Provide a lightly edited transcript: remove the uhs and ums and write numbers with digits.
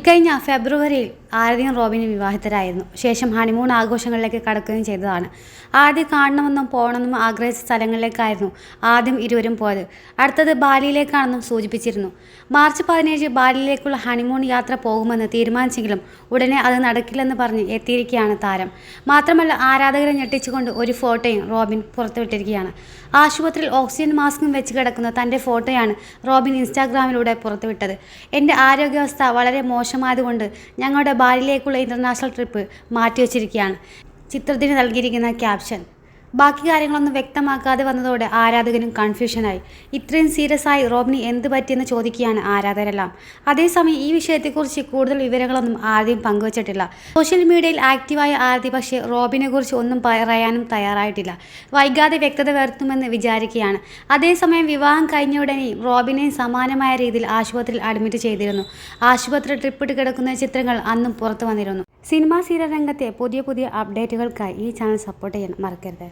ഇക്കഴിഞ്ഞ ഫെബ്രുവരിയിൽ ആരതിയും റോബിനും വിവാഹിതരായിരുന്നു. ശേഷം ഹണിമൂൺ ആഘോഷങ്ങളിലേക്ക് കടക്കുകയും ചെയ്തതാണ്. ആദ്യം കാണണമെന്നും പോകണമെന്നും ആഗ്രഹിച്ച സ്ഥലങ്ങളിലേക്കായിരുന്നു ആദ്യം ഇരുവരും പോയത്. അടുത്തത് ബാലിയിലേക്കാണെന്നും സൂചിപ്പിച്ചിരുന്നു. മാർച്ച് 17 ബാലിയിലേക്കുള്ള ഹണിമൂൺ യാത്ര പോകുമെന്ന് തീരുമാനിച്ചെങ്കിലും ഉടനെ അത് നടക്കില്ലെന്ന് പറഞ്ഞ് എത്തിയിരിക്കുകയാണ് താരം. മാത്രമല്ല, ആരാധകരെ ഞെട്ടിച്ചുകൊണ്ട് ഒരു ഫോട്ടോയും റോബിൻ പുറത്തുവിട്ടിരിക്കുകയാണ്. ആശുപത്രിയിൽ ഓക്സിജൻ മാസ്കും വെച്ച് കിടക്കുന്ന തൻ്റെ ഫോട്ടോയാണ് റോബിൻ ഇൻസ്റ്റാഗ്രാമിലൂടെ പുറത്തുവിട്ടത്. എൻ്റെ ആരോഗ്യാവസ്ഥ വളരെ മോശമായതുകൊണ്ട് ഞങ്ങളുടെ ബാലിയിലേക്കുള്ള ഇൻ്റർനാഷണൽ ട്രിപ്പ് മാറ്റിവെച്ചിരിക്കുകയാണ്. ചിത്രത്തിന് നൽകിയിരിക്കുന്ന ക്യാപ്ഷൻ. ബാക്കി കാര്യങ്ങളൊന്നും വ്യക്തമാക്കാതെ വന്നതോടെ ആരാധകനും കൺഫ്യൂഷനായി. ഇത്രയും സീരിയസ് ആയി റോബിന് എന്ത് പറ്റിയെന്ന് ചോദിക്കുകയാണ് ആരാധകരെല്ലാം. അതേസമയം ഈ വിഷയത്തെക്കുറിച്ച് കൂടുതൽ വിവരങ്ങളൊന്നും ആദ്യം പങ്കുവച്ചിട്ടില്ല. സോഷ്യൽ മീഡിയയിൽ ആക്റ്റീവായ ആരതി പക്ഷേ റോബിനെക്കുറിച്ച് ഒന്നും പറയാനും തയ്യാറായിട്ടില്ല. വൈകാതെ വ്യക്തത വരുത്തുമെന്ന് വിചാരിക്കുകയാണ്. അതേസമയം വിവാഹം കഴിഞ്ഞ ഉടനെ റോബിനെ സമാനമായ രീതിയിൽ ആശുപത്രിയിൽ അഡ്മിറ്റ് ചെയ്തിരുന്നു. ആശുപത്രി ട്രിപ്പിട്ട് കിടക്കുന്ന ചിത്രങ്ങൾ അന്നും പുറത്തു വന്നിരുന്നു. സിനിമാ സീരിയൽ രംഗത്തെ പുതിയ അപ്ഡേറ്റുകൾക്കായി ഈ ചാനൽ സപ്പോർട്ട് ചെയ്യാൻ മറക്കരുത്.